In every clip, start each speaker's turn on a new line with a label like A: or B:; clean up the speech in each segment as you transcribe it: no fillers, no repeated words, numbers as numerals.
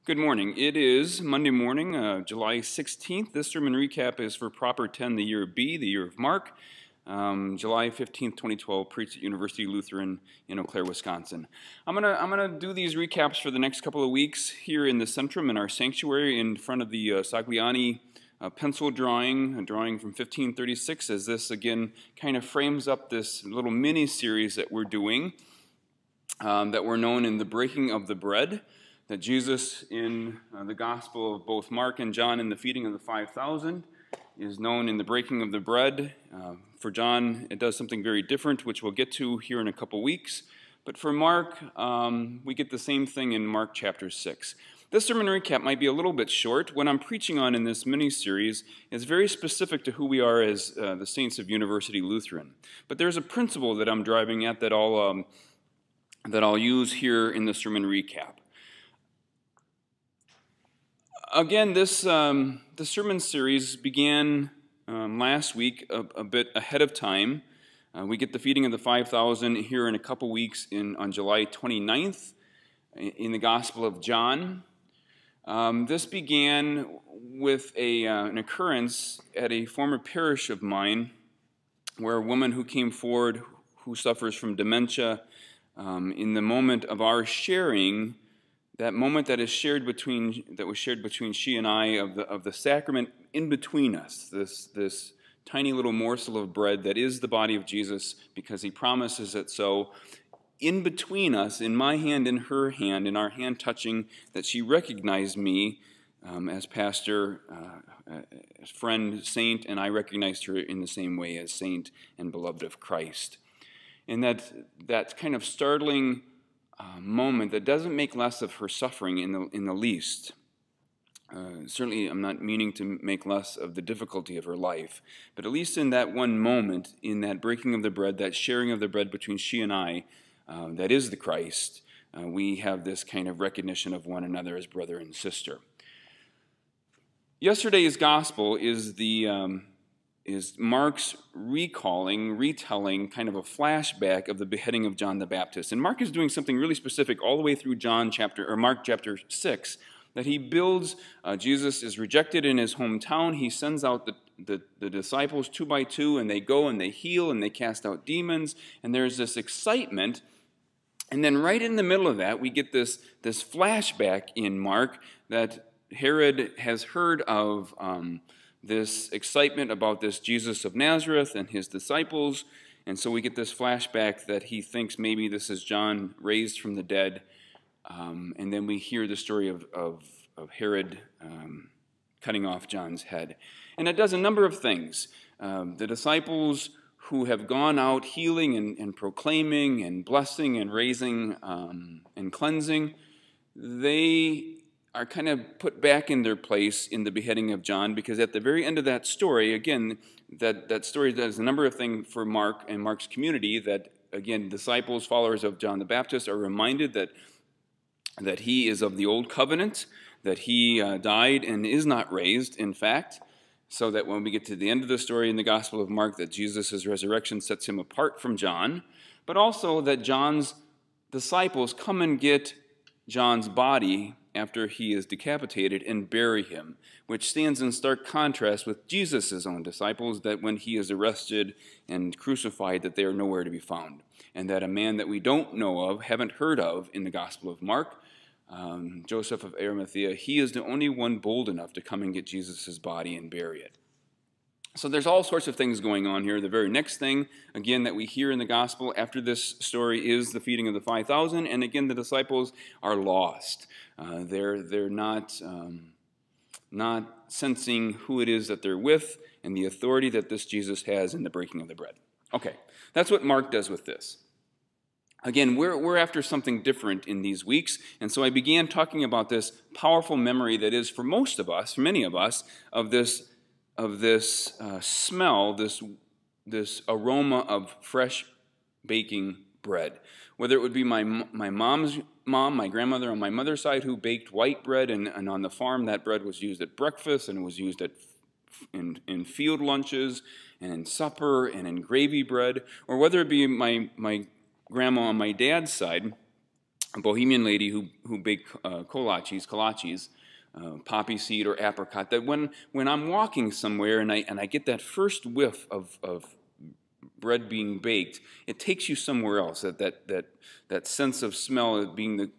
A: Good morning. It is Monday morning, July 16th. This sermon recap is for Proper 10, the year B, the year of Mark. July 15th, 2012, preached at University Lutheran in Eau Claire, Wisconsin. I'm gonna do these recaps for the next couple of weeks here in the Centrum in our sanctuary in front of the Sagliani pencil drawing, a drawing from 1536, as this again kind of frames up this little mini series that we're doing that we're known in the breaking of the bread. That Jesus in the Gospel of both Mark and John in the feeding of the 5,000 is known in the breaking of the bread. For John, it does something very different, which we'll get to here in a couple weeks. But for Mark, we get the same thing in Mark chapter 6. This sermon recap might be a little bit short. What I'm preaching on in this mini-series is very specific to who we are as the saints of University Lutheran. But there's a principle that I'm driving at that I'll use here in the sermon recap. Again, this sermon series began last week a bit ahead of time. We get the feeding of the 5,000 here in a couple weeks on July 29th in the Gospel of John. This began with an occurrence at a former parish of mine where a woman who came forward who suffers from dementia, in the moment of our sharing, that moment that was shared between she and I of the sacrament in between us, this tiny little morsel of bread that is the body of Jesus because he promises it so, in between us, in my hand, in her hand, in our hand touching, that she recognized me as pastor, as friend, saint, and I recognized her in the same way as saint and beloved of Christ. And that kind of startling moment that doesn't make less of her suffering in the least. Certainly, I'm not meaning to make less of the difficulty of her life, but at least in that one moment, in that breaking of the bread, that sharing of the bread between she and I, that is the Christ, we have this kind of recognition of one another as brother and sister. Yesterday's gospel is Mark's retelling, kind of a flashback of the beheading of John the Baptist. And Mark is doing something really specific all the way through Mark chapter 6, that he builds. Jesus is rejected in his hometown. He sends out the disciples 2 by 2, and they go and they heal and they cast out demons. And there's this excitement. And then right in the middle of that, we get this flashback in Mark that Herod has heard of this excitement about this Jesus of Nazareth and his disciples. And so we get this flashback that he thinks maybe this is John raised from the dead. And then we hear the story of Herod cutting off John's head. And it does a number of things. The disciples who have gone out healing and proclaiming and blessing and raising and cleansing, they are kind of put back in their place in the beheading of John, because at the very end of that story, again, that story does a number of things for Mark and Mark's community, that, again, disciples, followers of John the Baptist are reminded that he is of the old covenant, that he died and is not raised, in fact, so that when we get to the end of the story in the Gospel of Mark, that Jesus' resurrection sets him apart from John, but also that John's disciples come and get John's body after he is decapitated and bury him, which stands in stark contrast with Jesus' own disciples, that when he is arrested and crucified, that they are nowhere to be found, and that a man that we don't know of, haven't heard of in the Gospel of Mark, Joseph of Arimathea, he is the only one bold enough to come and get Jesus' body and bury it. So there's all sorts of things going on here. The very next thing, again, that we hear in the gospel after this story is the feeding of the 5,000, and again, the disciples are lost. They're not sensing who it is that they're with and the authority that this Jesus has in the breaking of the bread. Okay, that's what Mark does with this. Again, we're after something different in these weeks, and so I began talking about this powerful memory that is, for most of us, for many of us, of this smell, this aroma of fresh baking bread. Whether it would be my mom's mom, my grandmother on my mother's side, who baked white bread, and on the farm that bread was used at breakfast and was used in field lunches and in supper and in gravy bread, or whether it be my grandma on my dad's side, a Bohemian lady who baked kolaches, poppy seed or apricot, that when I'm walking somewhere and I get that first whiff of bread being baked, it takes you somewhere else. That sense of smell being the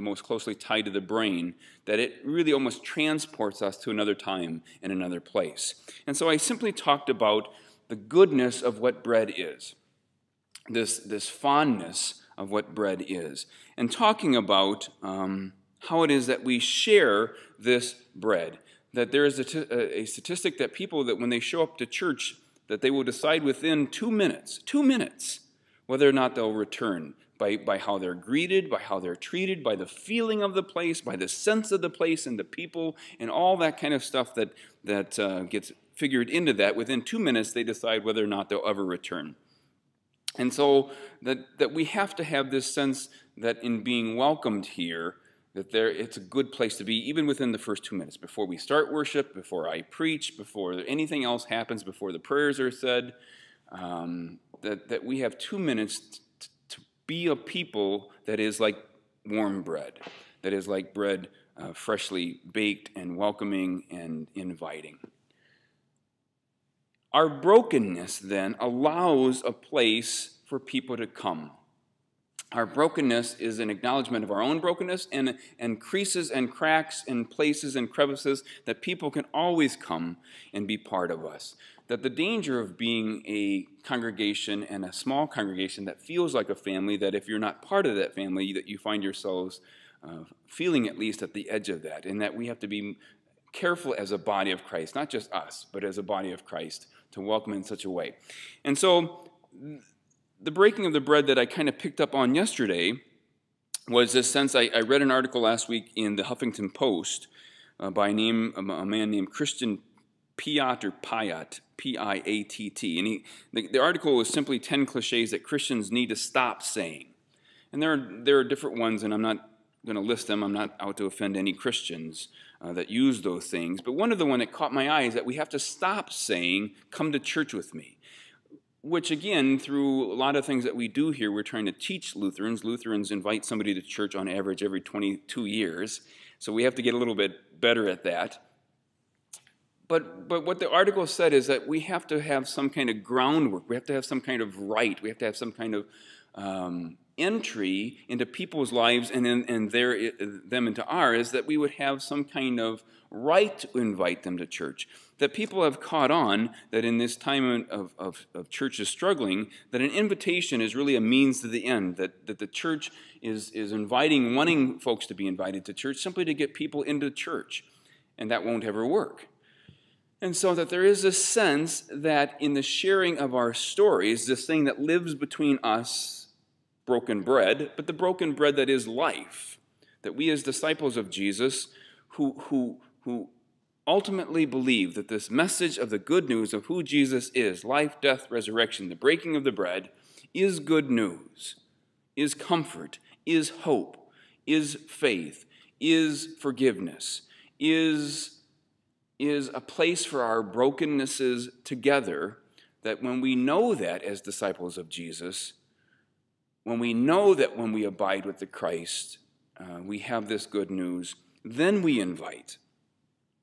A: most closely tied to the brain, that it really almost transports us to another time and another place. And so I simply talked about the goodness of what bread is, this fondness of what bread is, and talking about how it is that we share this bread. That there is a statistic that people, that when they show up to church, that they will decide within 2 minutes, whether or not they'll return by how they're greeted, by how they're treated, by the feeling of the place, by the sense of the place and the people, and all that kind of stuff that gets figured into that. Within 2 minutes, they decide whether or not they'll ever return. And so that we have to have this sense that in being welcomed here, that it's a good place to be, even within the first 2 minutes, before we start worship, before I preach, before anything else happens, before the prayers are said, that we have 2 minutes to be a people that is like warm bread, that is like bread freshly baked and welcoming and inviting. Our brokenness, then, allows a place for people to come. Our brokenness is an acknowledgement of our own brokenness and creases and cracks and places and crevices that people can always come and be part of us. That the danger of being a congregation, and a small congregation that feels like a family, that if you're not part of that family, that you find yourselves feeling at least at the edge of that, and that we have to be careful as a body of Christ, not just us, but as a body of Christ, to welcome in such a way. And so the breaking of the bread that I kind of picked up on yesterday was this sense. I read an article last week in the Huffington Post by a man named Christian Piat, P-I-A-T-T. And the article was simply 10 cliches that Christians need to stop saying. And there are different ones, and I'm not going to list them. I'm not out to offend any Christians that use those things. But one of the one that caught my eye is that we have to stop saying, "Come to church with me." Which, again, through a lot of things that we do here, we're trying to teach Lutherans. Lutherans invite somebody to church on average every 22 years. So we have to get a little bit better at that. But what the article said is that we have to have some kind of groundwork. We have to have some kind of right. We have to have some kind of entry into people's lives and them into ours, that we would have some kind of right to invite them to church. That people have caught on that in this time of churches struggling, that an invitation is really a means to the end, that the church is wanting folks to be invited to church simply to get people into church, and that won't ever work. And so that there is a sense that in the sharing of our stories, this thing that lives between us, broken bread, but the broken bread that is life, that we as disciples of Jesus who ultimately believe that this message of the good news of who Jesus is, life, death, resurrection, the breaking of the bread, is good news, is comfort, is hope, is faith, is forgiveness, is a place for our brokennesses together, that when we know that as disciples of Jesus, when we know that when we abide with the Christ, we have this good news, then we invite,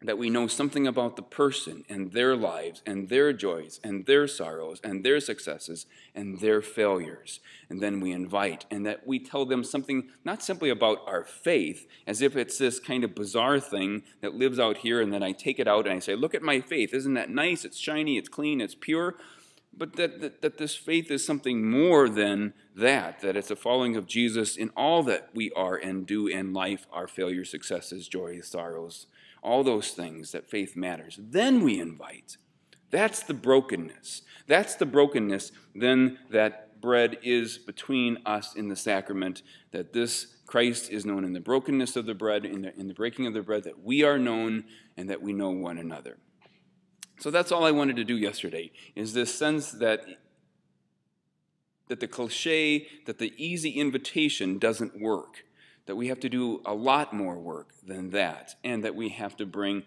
A: that we know something about the person and their lives and their joys and their sorrows and their successes and their failures. And then we invite, and that we tell them something not simply about our faith, as if it's this kind of bizarre thing that lives out here, and then I take it out and I say, "Look at my faith. Isn't that nice? It's shiny, it's clean, it's pure." But that this faith is something more than that it's a following of Jesus in all that we are and do in life, our failures, successes, joys, sorrows, all those things, that faith matters. Then we invite. That's the brokenness. That's the brokenness then that bread is between us in the sacrament, that this Christ is known in the brokenness of the bread, in the breaking of the bread, that we are known and that we know one another. So that's all I wanted to do yesterday, is this sense that the cliche, that the easy invitation doesn't work, that we have to do a lot more work than that, and that we have to bring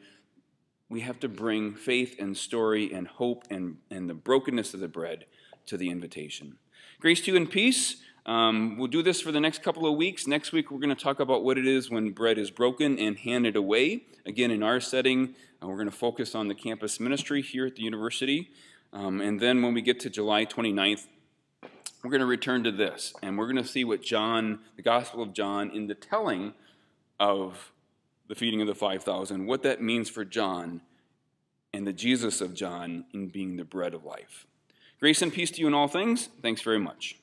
A: faith and story and hope and the brokenness of the bread to the invitation. Grace to you and peace We'll do this for the next couple of weeks. Next week, we're going to talk about what it is when bread is broken and handed away. Again, in our setting, we're going to focus on the campus ministry here at the university. And then when we get to July 29th, we're going to return to this, and we're going to see what John, the Gospel of John, in the telling of the feeding of the 5,000, what that means for John and the Jesus of John in being the bread of life. Grace and peace to you in all things. Thanks very much.